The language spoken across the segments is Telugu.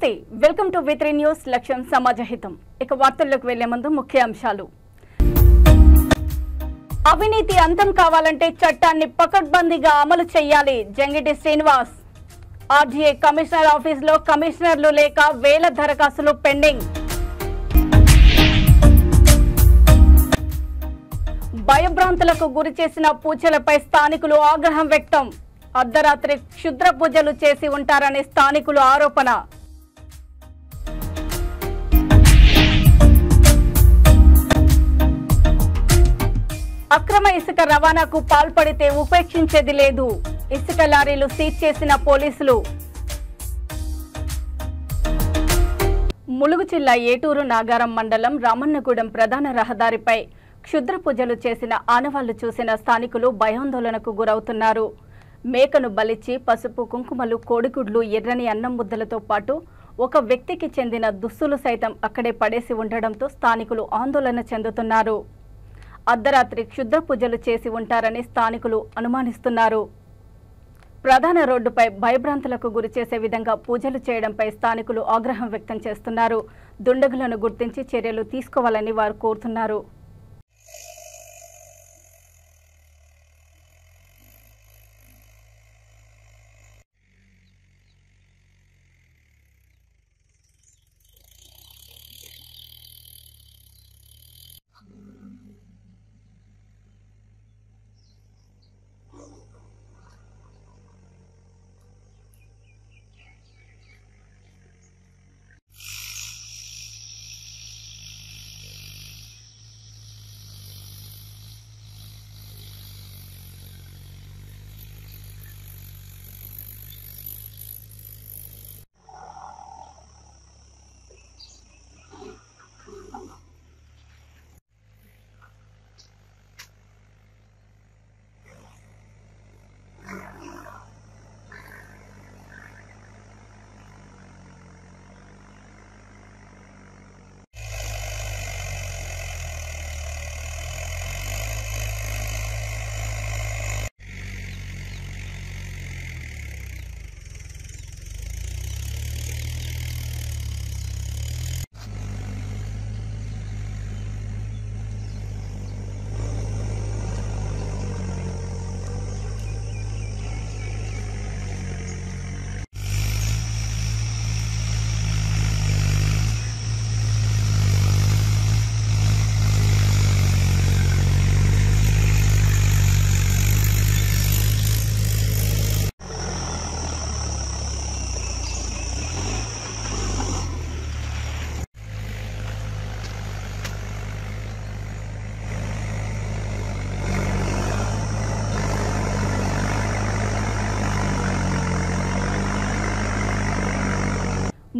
నమస్తే వెల్కమ్ టు వి3 న్యూస్ లక్ష్యం సమాజహితం ఇక వార్తల్లోకి వెళ్లే ముందు ముఖ్య అంశాలు అవినీతి అంతం కావాలంటే చట్టాన్ని పకడ్బందీగా అమలు చేయాలి జంగిటి శ్రీనివాస్ ఆర్జీఏ కమిషనర్ ఆఫీసులో కమిషనర్లు లేక వేల దరఖాస్తులు పెండింగ్ భయభ్రాంతులకు గురి చేసిన పూజలపై స్థానికులు ఆగ్రహం వ్యక్తం అర్ధరాత్రి క్షుద్ర పూజలు చేసి ఉంటారని స్థానికులు ఆరోపణ అక్రమ ఇసుక రవాణాకు పాల్పడితే ఉపేక్షించేది లేదు ఇసుక లారీలు సీజ్ చేసిన పోలీసులు ములుగు జిల్లా ఏటూరు నాగారం మండలం రామన్నగూడెం ప్రధాన రహదారిపై క్షుద్ర పూజలు చేసిన ఆనవాళ్లు చూసిన స్థానికులు భయాందోళనకు గురవుతున్నారు మేకను బలిచ్చి పసుపు కుంకుమలు కోడిగుడ్లు ఎర్రని అన్నం ముద్దలతో పాటు ఒక వ్యక్తికి చెందిన దుస్తులు సైతం అక్కడే పడేసి ఉండడంతో స్థానికులు ఆందోళన చెందుతున్నారు అర్ధరాత్రి క్షుద్ర పూజలు చేసి ఉంటారని స్థానికులు అనుమానిస్తున్నారు ప్రధాన రోడ్డుపై భయభ్రాంతులకు గురి చేసే విధంగా పూజలు చేయడంపై స్థానికులు ఆగ్రహం వ్యక్తం చేస్తున్నారు దుండగులను గుర్తించి చర్యలు తీసుకోవాలని వారు కోరుతున్నారు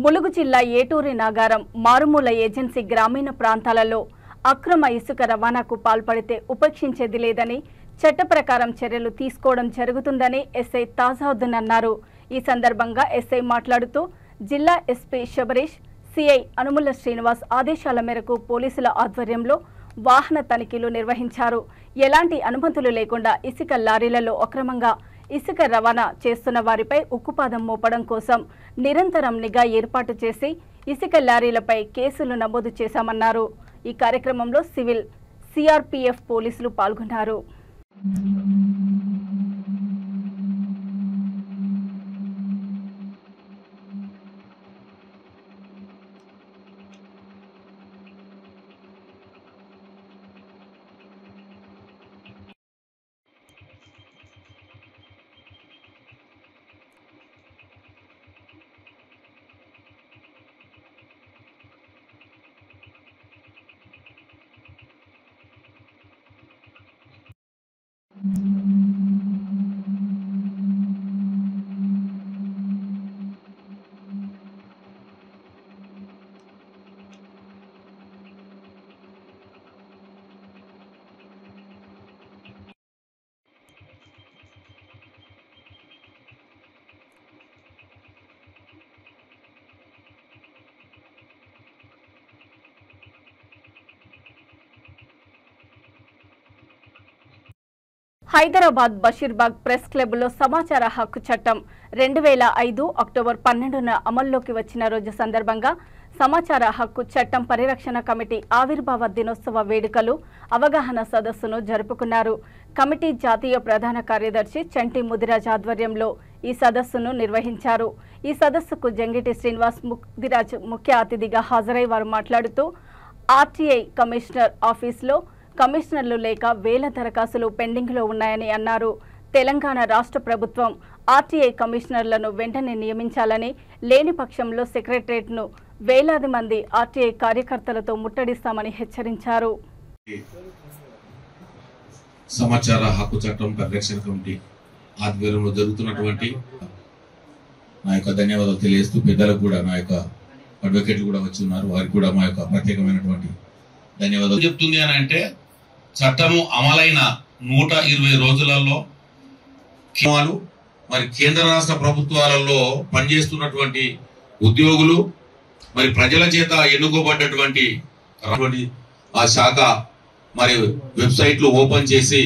ములుగు జిల్లా ఏటూరి నాగారం మారుమూల ఏజెన్సీ గ్రామీణ ప్రాంతాలలో అక్రమ ఇసుక రవాణాకు పాల్పడితే ఉపేక్షించేది లేదని చట్ట ప్రకారం చర్యలు తీసుకోవడం జరుగుతుందని ఎస్ఐ తాజావుద్దీన్ అన్నారు ఈ సందర్భంగా ఎస్ఐ మాట్లాడుతూ జిల్లా ఎస్పీ శబరీష్ సిఐ అనుముల శ్రీనివాస్ ఆదేశాల మేరకు పోలీసుల ఆధ్వర్యంలో వాహన తనిఖీలు నిర్వహించారు ఎలాంటి అనుమతులు లేకుండా ఇసుక లారీలలో అక్రమంగా ఇసుక రవాణా చేస్తున్న వారిపై ఉక్కుపాదం మోపడం కోసం నిరంతరం నిఘా ఏర్పాటు చేసి ఇసుక లారీలపై కేసులు నమోదు చేశామన్నారు ఈ కార్యక్రమంలో సివిల్ సిఆర్పీఎఫ్ పోలీసులు పాల్గొన్నారు హైదరాబాద్ బషీర్బాగ్ ప్రెస్ క్లబ్లో సమాచార హక్కు చట్టం 2005 అక్టోబర్ 12న అమల్లోకి వచ్చిన రోజు సందర్భంగా సమాచార హక్కు చట్టం పరిరక్షణ కమిటీ ఆవిర్భావ దినోత్సవ వేడుకలు అవగాహన సదస్సును జరుపుకున్నారు. కమిటీ జాతీయ ప్రధాన కార్యదర్శి చంటి ముదిరాజ్ ఆధ్వర్యంలో ఈ సదస్సును నిర్వహించారు. ఈ సదస్సుకు జంగిటి శ్రీనివాస్ ముదిరాజ్ ముఖ్య అతిథిగా హాజరై వారు మాట్లాడుతూ ఆర్టీఐ కమిషనర్ ఆఫీసులో కమిషనర్లు లేక వేల దరఖాస్తులు పెండింగ్లో ఉన్నాయని అన్నారు. తెలంగాణ రాష్ట్ర ప్రభుత్వం ఆర్టీఐ కమిషనర్లను వెంటనే నియమించాలని, లేని పక్షంలో సెక్రటరియట్ను వేలాది మంది ఆర్టీఐ కార్యకర్తలతో ముట్టడిస్తామని హెచ్చరించారు. సమాచార హక్కు చట్టం పరిరక్షణ కమిటీ ఆధ్వర్యంలో జరుగుతున్నటువంటి నా యొక్క ధన్యవాదాలు తెలియజేస్తూ, పెద్దలకు కూడా నా యొక్క అడ్వకేట్లు కూడా వచ్చి ఉన్నారు, వారికి కూడా మా యొక్క ప్రత్యేకమైనటువంటి ధన్యవాదాలు. చెప్తుంది అని అంటే చట్టము అమలైన 120 రోజులలో మరి కేంద్ర రాష్ట్ర ప్రభుత్వాలలో పనిచేస్తున్నటువంటి ఉద్యోగులు మరి ప్రజల చేత ఎన్నుకోబడ్డటువంటి ఆ శాఖ మరి వెబ్సైట్లు ఓపెన్ చేసి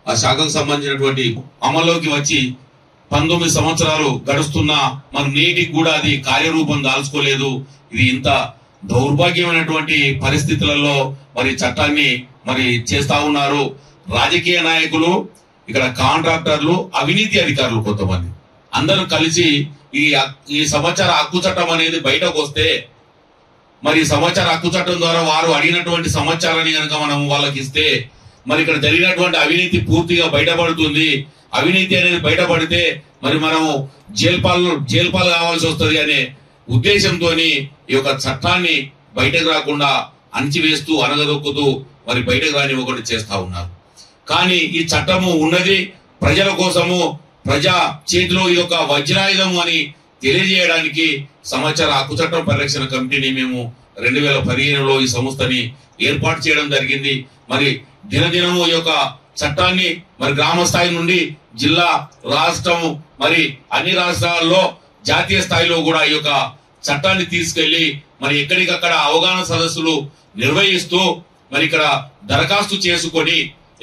ఆ శాఖకు సంబంధించినటువంటి అమల్లోకి వచ్చి 19 సంవత్సరాలు గడుస్తున్నా మరి నేటికి కూడా అది కార్యరూపం దాల్చుకోలేదు. ఇది ఇంత దౌర్భాగ్యమైనటువంటి పరిస్థితులలో మరి చట్టాన్ని మరి చేస్తా ఉన్నారు. రాజకీయ నాయకులు, ఇక్కడ కాంట్రాక్టర్లు, అవినీతి అధికారులు కొంతమంది అందరూ కలిసి ఈ సమాచార హక్కు చట్టం అనేది బయటకు వస్తే మరి సమాచార హక్కు చట్టం ద్వారా వారు అడిగినటువంటి సమాచారాన్ని కనుక మనం వాళ్ళకి ఇస్తే మరి ఇక్కడ జరిగినటువంటి అవినీతి పూర్తిగా బయటపడుతుంది. అవినీతి అనేది బయటపడితే మరి మనము జైలుపాలు కావాల్సి వస్తుంది అనే ఉద్దేశంతో ఈ యొక్క చట్టాన్ని బయటకు రాకుండా అణచివేస్తూ అనగదొక్కుతూ మరి బయటకు రానివ్వకుండా చేస్తా ఉన్నారు. కానీ ఈ చట్టము ఉన్నది ప్రజల కోసము, ప్రజా చేతిలో ఈ యొక్క వజ్రాయుధము అని తెలియజేయడానికి సమాచార హక్కు చట్టం పరిరక్షణ కమిటీని మేము 2015లో ఈ సంస్థని ఏర్పాటు చేయడం జరిగింది. మరి దినదినము ఈ యొక్క చట్టాన్ని మరి గ్రామ స్థాయి నుండి జిల్లా, రాష్ట్రం, మరి అన్ని రాష్ట్రాల్లో జాతీయ స్థాయిలో కూడా ఈ యొక్క చట్టాన్ని తీసుకెళ్లి మరి ఎక్కడికక్కడ అవగాహన సదస్సులు నిర్వహిస్తూ మరి ఇక్కడ దరఖాస్తు చేసుకొని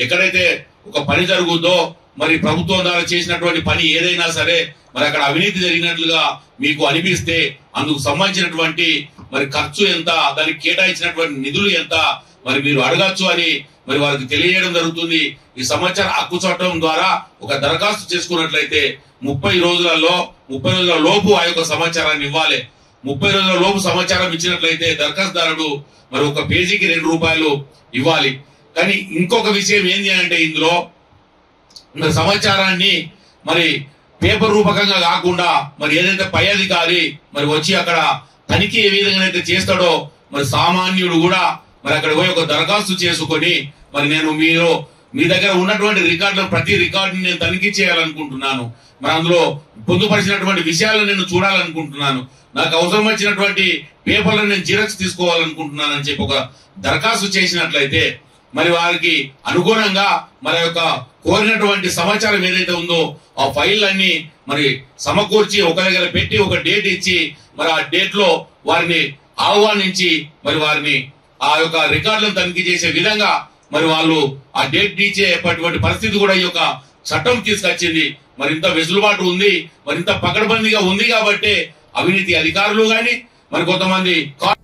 ఎక్కడైతే ఒక పని జరుగుతుందో మరి ప్రభుత్వం ద్వారా చేసినటువంటి పని ఏదైనా సరే మరి అక్కడ అవినీతి జరిగినట్లుగా మీకు అనిపిస్తే అందుకు సంబంధించినటువంటి మరి ఖర్చు ఎంత, దానికి కేటాయించినటువంటి నిధులు ఎంత మరి మీరు అడగచ్చు అని మరి వారికి తెలియజేయడం జరుగుతుంది. ఈ సమాచార హక్కు చట్టం ద్వారా ఒక దరఖాస్తు చేసుకున్నట్లయితే 30 రోజుల లోపు ఆ యొక్క సమాచారాన్ని ఇవ్వాలి. 30 రోజుల లోపు సమాచారం ఇచ్చినట్లయితే దరఖాస్తుదారుడు మరి ఒక పేజీకి ₹2 ఇవ్వాలి. కానీ ఇంకొక విషయం ఏంటి అంటే ఇందులో మరి సమాచారాన్ని మరి పేపర్ రూపకంగా కాకుండా మరి ఏదైతే పై అధికారి మరి వచ్చి అక్కడ తనిఖీ ఏ విధంగా అయితే చేస్తాడో మరి సామాన్యుడు కూడా మరి అక్కడ పోయి ఒక దరఖాస్తు చేసుకొని మరి నేను మీ దగ్గర ఉన్నటువంటి రికార్డులను ప్రతి రికార్డుని నేను తనిఖీ చేయాలనుకుంటున్నాను, మరి అందులో పొందుపరిచినటువంటి విషయాలను నేను చూడాలనుకుంటున్నాను, నాకు అవసరం వచ్చినటువంటి పేపర్లను నేను జిరాక్స్ తీసుకోవాలనుకుంటున్నాను అని చెప్పి ఒక దరఖాస్తు చేసినట్లయితే మరి వారికి అనుగుణంగా మరి యొక్క కోరినటువంటి సమాచారం ఏదైతే ఉందో ఆ ఫైల్ అన్ని మరి సమకూర్చి ఒక దగ్గర పెట్టి ఒక డేట్ ఇచ్చి మరి ఆ డేట్ లో వారిని ఆహ్వానించి మరి వారిని ఆ యొక్క రికార్డులను తనిఖీ చేసే విధంగా మరి వాళ్ళు ఆ డేట్ ఇచ్చేటువంటి పరిస్థితి కూడా ఈ యొక్క చట్టం తీసుకొచ్చింది. మరి ఇంత వెసులుబాటు ఉంది, మరి ఇంత పకడ్బందీగా ఉంది కాబట్టి అవినీతి అధికారులు గాని మరి కొంతమంది.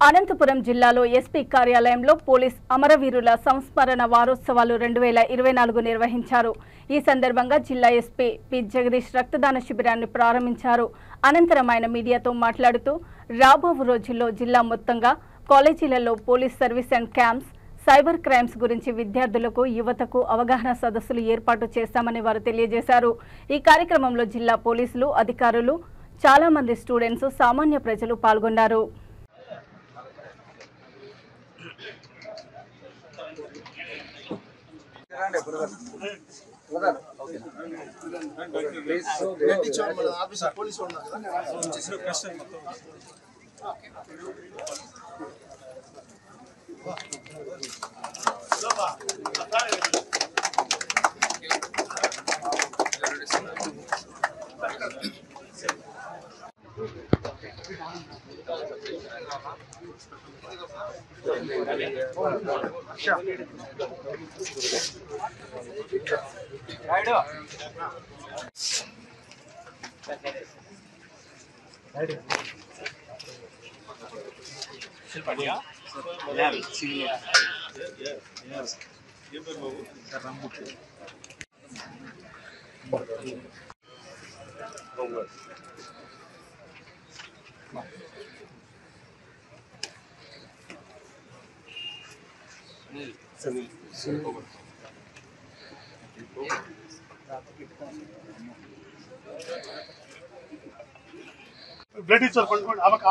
అనంతపురం జిల్లాలో ఎస్పీ కార్యాలయంలో పోలీస్ అమరవీరుల సంస్మరణ వారోత్సవాలు 2024 నిర్వహించారు. ఈ సందర్భంగా జిల్లా ఎస్పీ పి జగదీష్ రక్తదాన శిబిరాన్ని ప్రారంభించారు. అనంతరం ఆయన మీడియాతో మాట్లాడుతూ రాబో రోజుల్లో జిల్లా మొత్తంగా కాలేజీలలో police service and camps, cyber crimes గురించి విద్యార్థులకు, యువతకు అవగాహన సదస్సులు ఏర్పాటు చేస్తామని వారు తెలియజేశారు. ఈ కార్యక్రమంలో జిల్లా పోలీసులు, అధికారులు, చాలా మంది స్టూడెంట్స్, సామాన్య ప్రజలు పాల్గొన్నారు. ब्लड इच्छा पड़कोंడి ఆవక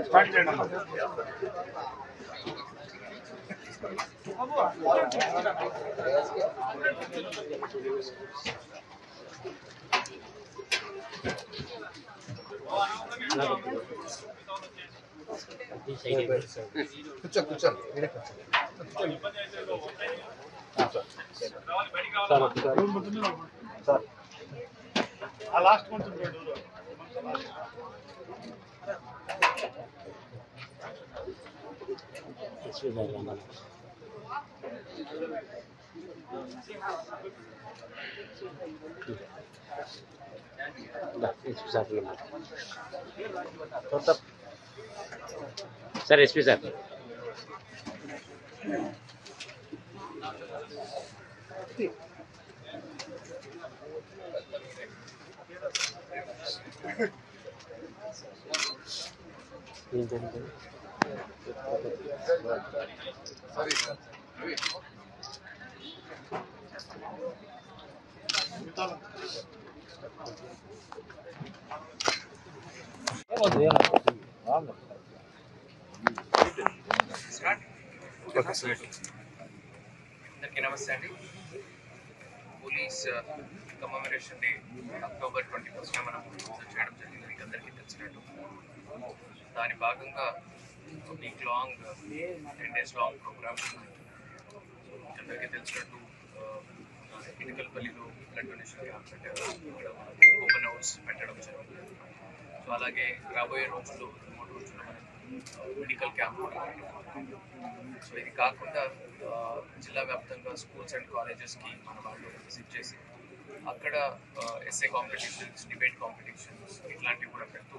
స్టార్ట్ చేయండి కూర్చోండి సార్ ఆ లాస్ట్ కొంచెం सर एसपी सर అందరికీ నమస్తే అండి. పోలీస్ కమమరేషన్ డే అక్టోబర్ 21న మనం చేయడం జరిగింది. మీకు అందరికీ తెలిసినట్టు దాని భాగంగా week long 10 days long programme అందరికీ తెలిసినట్టు ఇటుకలపల్లిలో బ్లడ్ డొనేషన్ క్యాంప్ పెట్టారు. ఇక్కడ ఓపెన్ హౌస్ పెట్టడం జరిగింది. సో అలాగే రాబోయే రోజుల్లో 3 రోజుల్లో మనం మెడికల్ క్యాంప్ కూడా పెట్టాం. సో ఇది కాకుండా జిల్లా వ్యాప్తంగా స్కూల్స్ అండ్ కాలేజెస్కి మన వాళ్ళు విజిట్ చేసి అక్కడ ఎస్ఏ కాంపిటీషన్స్, డిబేట్ కాంపిటీషన్స్ ఇట్లాంటివి కూడా పెడుతూ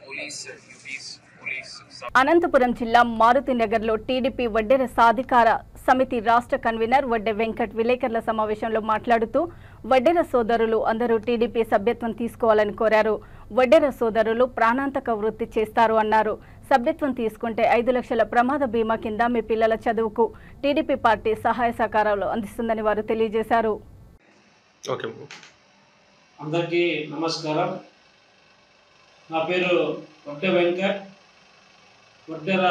పోలీస్ డ్యూటీస్, పోలీస్. అనంతపురం జిల్లా మారుతినగర్లో టీడీపీ వడ్డెర సాధికార సమితి రాష్ట్ర కన్వీనర్ వడ్డె వెంకట్ విలేకరుల సమావేశంలో మాట్లాడుతూ వడ్డెర సోదరులు అందరూ టీడీపీ సభ్యత్వం తీసుకోవాలని కోరారు. వడ్డెర సోదరులు ప్రాణాంతక వృత్తి చేస్తారు అన్నారు. సభ్యత్వం తీసుకుంటే 5 లక్షల ప్రమాద బీమా కింద మీ పిల్లల చదువుకు టీడీపీ పార్టీ సహాయ సహకారాలు అందిస్తుందని వారు తెలియజేశారు. అందరికీ నమస్కారం. నా పేరు వడ్డె వెంకట్, వడ్డెర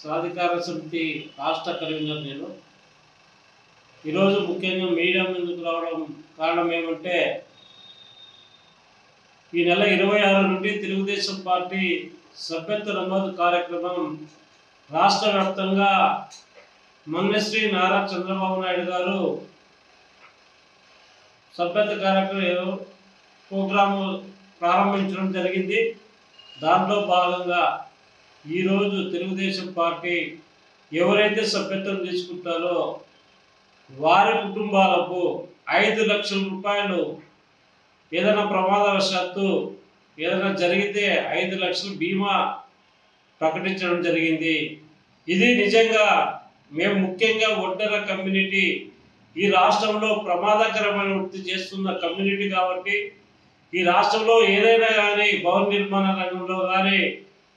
సాధికార సమితి రాష్ట్ర కన్వీనర్. నేను ఈరోజు ముఖ్యంగా మీడియా ముందుకు రావడం కారణం ఏమంటే, ఈ నెల 26 నుండి తెలుగుదేశం పార్టీ సభ్యత్వ నమోదు కార్యక్రమం రాష్ట్ర వ్యాప్తంగా మన్యశ్రీ నారా చంద్రబాబు నాయుడు గారు సభ్యత్వ కార్యక్రమం ప్రోగ్రాము ప్రారంభించడం జరిగింది. దాంట్లో భాగంగా ఈరోజు తెలుగుదేశం పార్టీ ఎవరైతే సభ్యత్వం తీసుకుంటారో వారి కుటుంబాలకు 5 లక్షల రూపాయలు ఏదైనా ప్రమాదవశాత్తు ఏదైనా జరిగితే 5 లక్షల బీమా ప్రకటించడం జరిగింది. ఇది నిజంగా మేము ముఖ్యంగా వడ్డెర కమ్యూనిటీ ఈ రాష్ట్రంలో ప్రమాదకరమైన వృత్తి చేస్తున్న కమ్యూనిటీ కాబట్టి, ఈ రాష్ట్రంలో ఏదైనా కానీ భవన నిర్మాణ రంగంలో కానీ,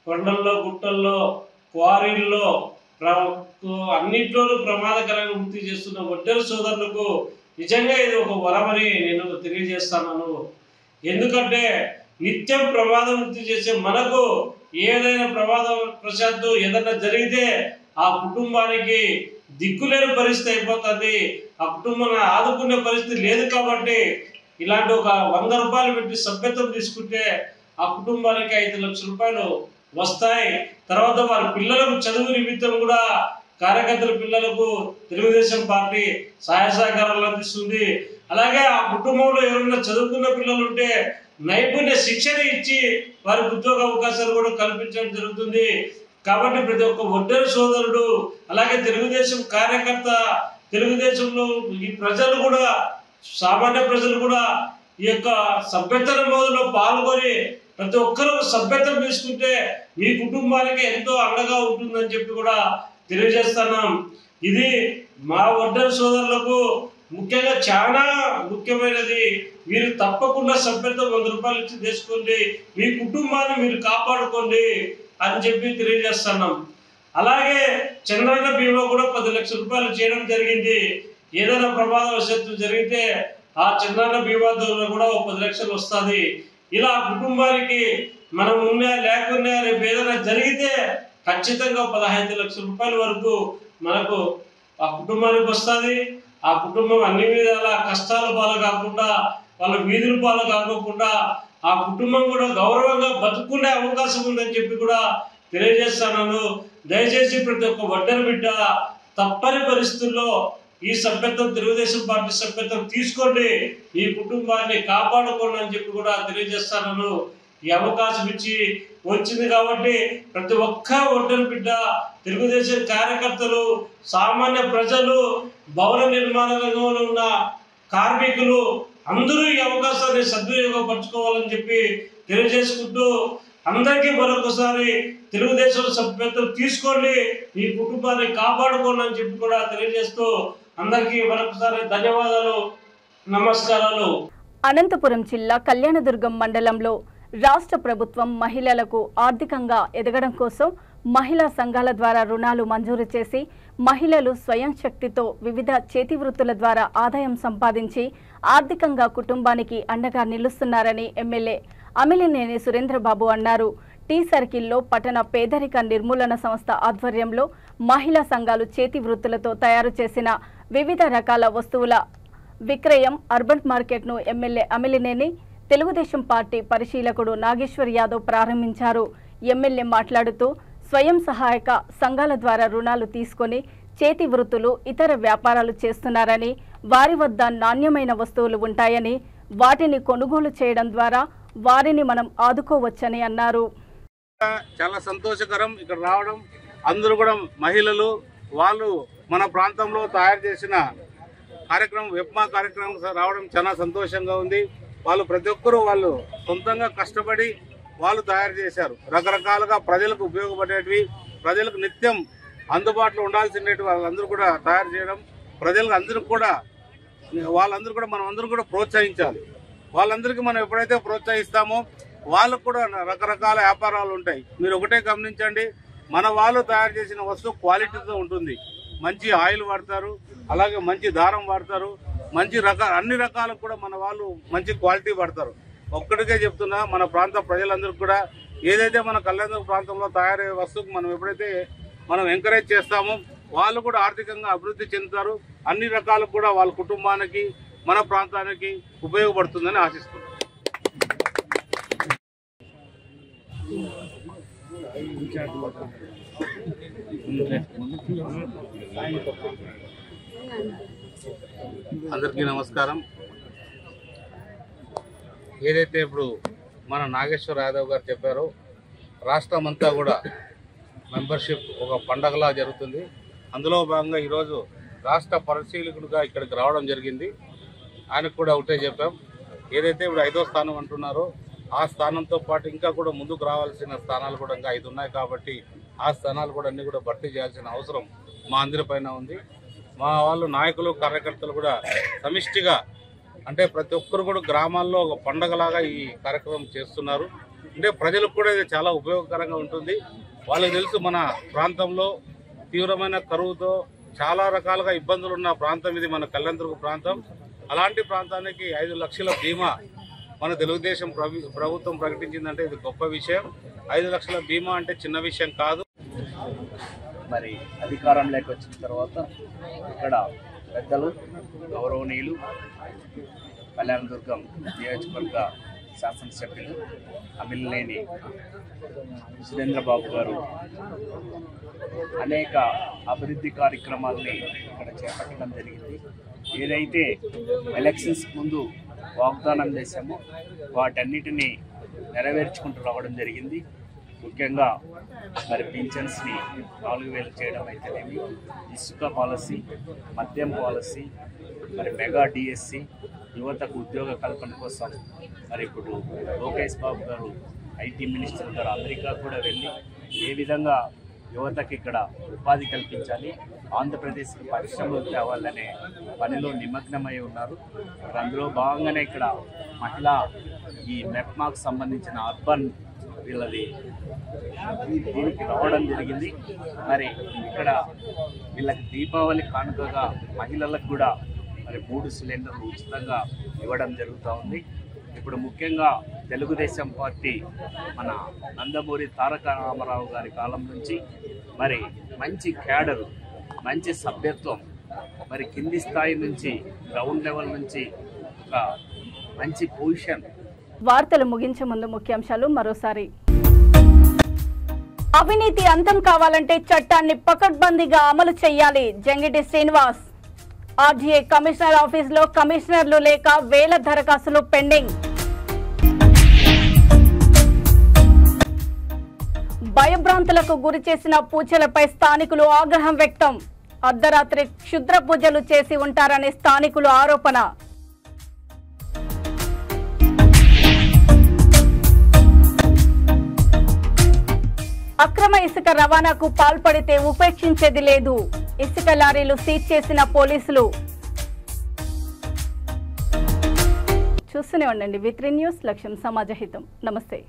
కొండల్లో, గుట్టల్లో, క్వారీల్లో, అన్నింటిలోనూ ప్రమాదకరమైన వృత్తి చేస్తున్న వడ్డెర సోదరులకు నిజంగా ఇది ఒక వరమని నేను తెలియజేస్తున్నాను. ఎందుకంటే నిత్యం ప్రమాదం వృత్తి చేసే మనకు ఏదైనా ప్రమాదవశాత్తు ఏదైనా జరిగితే ఆ కుటుంబానికి దిక్కులేని పరిస్థితి అయిపోతుంది. ఆ కుటుంబాన్ని ఆదుకునే పరిస్థితి లేదు. కాబట్టి ఇలాంటి ఒక 100 రూపాయలు పెట్టి సభ్యత్వం తీసుకుంటే ఆ కుటుంబానికి 5 లక్షల రూపాయలు వస్తాయి. తర్వాత వారి పిల్లలకు చదువు నిమిత్తం కూడా కార్యకర్తల పిల్లలకు తెలుగుదేశం పార్టీ సహాయ సహకారాలు అందిస్తుంది. అలాగే ఆ కుటుంబంలో ఎవరైనా చదువుకున్న పిల్లలు ఉంటే నైపుణ్య శిక్షణ ఇచ్చి వారికి ఉద్యోగ అవకాశాలు కూడా కల్పించడం జరుగుతుంది. కాబట్టి ప్రతి ఒక్క ఒడ్డెరు సోదరుడు, అలాగే తెలుగుదేశం కార్యకర్త, తెలుగుదేశంలో ఈ ప్రజలు కూడా, సామాన్య ప్రజలు కూడా ఈ యొక్క సభ్యత్వ నమోదులో పాల్గొని ప్రతి ఒక్కరూ సభ్యత్వం తీసుకుంటే మీ కుటుంబానికి ఎంతో అండగా ఉంటుందని చెప్పి కూడా తెలియజేస్తున్నాం. ఇది మా ఒడ్డెరు సోదరులకు ముఖ్యంగా చాలా ముఖ్యమైనది. మీరు తప్పకుండా సభ్యత్వం 100 రూపాయలు ఇచ్చి తీసుకోండి, మీ కుటుంబాన్ని మీరు కాపాడుకోండి అని చెప్పి తెలియజేస్తున్నాం. అలాగే చంద్రన్న బీమా కూడా 10 లక్షల రూపాయలు చేయడం జరిగింది. ఏదైనా ప్రమాదవశాత్తు జరిగితే ఆ చంద్రన్న బీమా ద్వారా కూడా 10 లక్షలు వస్తుంది. ఇలా కుటుంబానికి మనం ఉన్నా లేకున్నా రేపు ఏదైనా జరిగితే ఖచ్చితంగా 15 లక్షల రూపాయల వరకు మనకు ఆ కుటుంబానికి వస్తుంది. ఆ కుటుంబం అన్ని విధాల కష్టాల పాలు కాకుండా, వాళ్ళ వీధుల పాలు కాకుండా ఆ కుటుంబం కూడా గౌరవంగా బతుకునే అవకాశం ఉందని చెప్పి కూడా తెలియజేస్తున్నాను. దయచేసి ప్రతి ఒక్క ఒడ్డెరు బిడ్డ తప్పని పరిస్థితుల్లో ఈ సభ్యత్వం, తెలుగుదేశం పార్టీ సభ్యత్వం తీసుకోండి, ఈ కుటుంబాన్ని కాపాడుకోండి అని చెప్పి కూడా తెలియజేస్తాను. ఈ అవకాశం ఇచ్చి వచ్చింది కాబట్టి ప్రతి ఒక్క ఒడ్డెరు బిడ్డ, తెలుగుదేశం కార్యకర్తలు, సామాన్య ప్రజలు, భవన నిర్మాణ రంగంలో ఉన్న కార్మికులు అందరూ ఈ అవకాశాన్ని సద్వినియోగపరచుకోవాలని చెప్పి తెలియజేసుకుంటూ, అందరికీ మరొకసారి తెలుగుదేశం సభ్యత్వం తీసుకోండి, ఈ కుటుంబాన్ని కాపాడుకోండి అని చెప్పి కూడా తెలియజేస్తూ అందరికీ మరొకసారి ధన్యవాదాలు, నమస్కారాలు. అనంతపురం జిల్లా కళ్యాణదుర్గం మండలంలో రాష్ట్ర ప్రభుత్వం మహిళలకు ఆర్థికంగా ఎదగడం కోసం మహిళా సంఘాల ద్వారా రుణాలు మంజూరు చేసి మహిళలు స్వయం శక్తితో వివిధ చేతి వృత్తుల ద్వారా ఆదాయం సంపాదించి ఆర్థికంగా కుటుంబానికి అండగా నిలుస్తున్నారని ఎమ్మెల్యే అమిలినేని సురేంద్రబాబు అన్నారు. టీ సర్కిల్లో పట్టణ పేదరిక నిర్మూలన సంస్థ ఆధ్వర్యంలో మహిళా సంఘాలు చేతి వృత్తులతో తయారు చేసిన వివిధ రకాల వస్తువుల విక్రయం అర్బన్ మార్కెట్ను ఎమ్మెల్యే అమిలినేని తెలుగుదేశం పార్టీ పరిశీలకుడు నాగేశ్వర్ యాదవ్ ప్రారంభించారు. ఎమ్మెల్యే మాట్లాడుతూ స్వయం సహాయక సంఘాల ద్వారా రుణాలు తీసుకొని చేతి వృత్తులు, ఇతర వ్యాపారాలు చేస్తున్నారని, వారి వద్ద నాణ్యమైన వస్తువులు ఉంటాయని, వాటిని కొనుగోలు చేయడం ద్వారా వారిని మనం ఆదుకోవచ్చని అన్నారు. చాలా సంతోషకరం ఇక్కడ రావడం. అందరూ కూడా మహిళలు, వాళ్ళు మన ప్రాంతంలో తయారు చేసిన కార్యక్రమం, వెప్మా కార్యక్రమం రావడం చాలా సంతోషంగా ఉంది. వాళ్ళు ప్రతి ఒక్కరూ వాళ్ళు సొంతంగా కష్టపడి వాళ్ళు తయారు చేశారు. రకరకాలుగా ప్రజలకు ఉపయోగపడేటివి, ప్రజలకు నిత్యం అందుబాటులో ఉండాల్సినవి వాళ్ళందరూ కూడా తయారు చేయడం, ప్రజలకు అందరికి కూడా వాళ్ళందరూ కూడా మనం అందరూ కూడా ప్రోత్సహించాలి. వాళ్ళందరికీ మనం ఎప్పుడైతే ప్రోత్సహిస్తామో వాళ్ళకు కూడా రకరకాల వ్యాపారాలు ఉంటాయి. మీరు ఒకటే గమనించండి, మన వాళ్ళు తయారు చేసిన వస్తువు క్వాలిటీతో ఉంటుంది. మంచి ఆయిల్ వాడతారు, అలాగే మంచి దారం వాడతారు, మంచి అన్ని రకాలకు కూడా మన వాళ్ళు మంచి క్వాలిటీ వాడతారు. ఒక్కడికే చెప్తున్నా, మన ప్రాంత ప్రజలందరికీ కూడా ఏదైతే మన కళ్యాణదుర్గం ప్రాంతంలో తయారయ్యే వస్తువుకు మనం ఎప్పుడైతే మనం ఎంకరేజ్ చేస్తామో వాళ్ళు కూడా ఆర్థికంగా అభివృద్ధి చెందుతారు. అన్ని రకాలకు కూడా వాళ్ళ కుటుంబానికి, మన ప్రాంతానికి ఉపయోగపడుతుందని ఆశిస్తున్నాం. అందరికీ నమస్కారం. ఏదైతే ఇప్పుడు మన నాగేశ్వర్ యాదవ్ గారు చెప్పారో, రాష్ట్రం అంతా కూడా మెంబర్షిప్ ఒక పండగలా జరుగుతుంది. అందులో భాగంగా ఈరోజు రాష్ట్ర పరిశీలకుడిగా ఇక్కడికి రావడం జరిగింది. ఆయనకు కూడా ఒకటే చెప్పాం, ఏదైతే ఇప్పుడు 5వ స్థానం అంటున్నారో ఆ స్థానంతో పాటు ఇంకా కూడా ముందుకు రావాల్సిన స్థానాలు కూడా ఇంకా 5 ఉన్నాయి. కాబట్టి ఆ స్థానాలు కూడా అన్ని కూడా భర్తీ చేయాల్సిన అవసరం మా అందరిపైన ఉంది. మా వాళ్ళు నాయకులు, కార్యకర్తలు కూడా సమిష్టిగా, అంటే ప్రతి ఒక్కరు కూడా గ్రామాల్లో ఒక పండగలాగా ఈ కార్యక్రమం చేస్తున్నారు. అంటే ప్రజలకు కూడా ఇది చాలా ఉపయోగకరంగా ఉంటుంది. వాళ్ళకి తెలుసు మన ప్రాంతంలో తీవ్రమైన కరువుతో చాలా రకాలుగా ఇబ్బందులు ఉన్న ప్రాంతం ఇది మన కళ్యాణదుర్గం ప్రాంతం. అలాంటి ప్రాంతానికి 5 లక్షల బీమా మన తెలుగుదేశం ప్రభుత్వం ప్రకటించిందంటే ఇది గొప్ప విషయం. 5 లక్షల బీమా అంటే చిన్న విషయం కాదు. మరి అధికారంలోకి వచ్చిన తర్వాత ఇక్కడ పెద్దలు, గౌరవనీయులు, కళ్యాణదుర్గం నియోజకవర్గ శాసనసభ్యులు అమిలినేని సురేంద్రబాబు గారు అనేక అభివృద్ధి కార్యక్రమాల్ని ఇక్కడ చేపట్టడం జరిగింది. ఏదైతే ఎలక్షన్స్ ముందు వాగ్దానం చేశామో వాటన్నిటినీ నెరవేర్చుకుంటూ రావడం జరిగింది. ముఖ్యంగా మరి పింఛన్స్ని 4,000 చేయడం అయితేనేమి, ఇసుక పాలసీ, మద్యం పాలసీ, మరి మెగా డిఎస్సి, యువతకు ఉద్యోగ కల్పన కోసం మరి ఇప్పుడు లోకేష్ బాబు గారు ఐటీ మినిస్టర్ గారు అమెరికా కూడా వెళ్ళి ఏ విధంగా యువతకి ఇక్కడ ఉపాధి కల్పించాలి, ఆంధ్రప్రదేశ్కి పరిశ్రమలు తేవాలనే పనిలో నిమగ్నమై ఉన్నారు. అందులో భాగంగానే ఇక్కడ మహిళా ఈ మెప్మాకు సంబంధించిన అర్బన్ వీళ్ళది దీనికి రావడం జరిగింది. మరి ఇక్కడ వీళ్ళకి దీపావళి కానుకగా మహిళలకు కూడా మరి 3 సిలిండర్లు ఉచితంగా ఇవ్వడం జరుగుతూ ఉంది. ఇప్పుడు ముఖ్యంగా తెలుగుదేశం పార్టీ మన నందమూరి తారక రామారావు గారి కాలం నుంచి మరి మంచి క్యాడరు, మంచి సభ్యత్వం, మరి కింది స్థాయి నుంచి గ్రౌండ్ లెవెల్ నుంచి ఒక మంచి పొజిషన్. వార్తలు ముగించే ముందు ముఖ్యాంశాలు మరోసారి. అవినీతి అంతం కావాలంటే చట్టాన్ని పకడ్బందీగా అమలు చేయాలి, జంగిటి శ్రీనివాస్. ఆర్జీఏ కమిషనర్ ఆఫీసులో కమిషనర్లు లేక వేల దరఖాస్తులు పెండింగ్. భయభ్రాంతులకు గురి చేసిన పూజలపై స్థానికులు ఆగ్రహం వ్యక్తం. అర్ధరాత్రి క్షుద్ర పూజలు చేసి ఉంటారని స్థానికులు ఆరోపణ. అక్రమ ఇసుక రవాణాకు పాల్పడితే ఉపేక్షించేది లేదు, ఇసుక లారీలు సీజ్ చేసిన పోలీసులు. చూస్తూనే ఉండండి V3 న్యూస్, లక్ష్యం సమాజహితం. నమస్తే.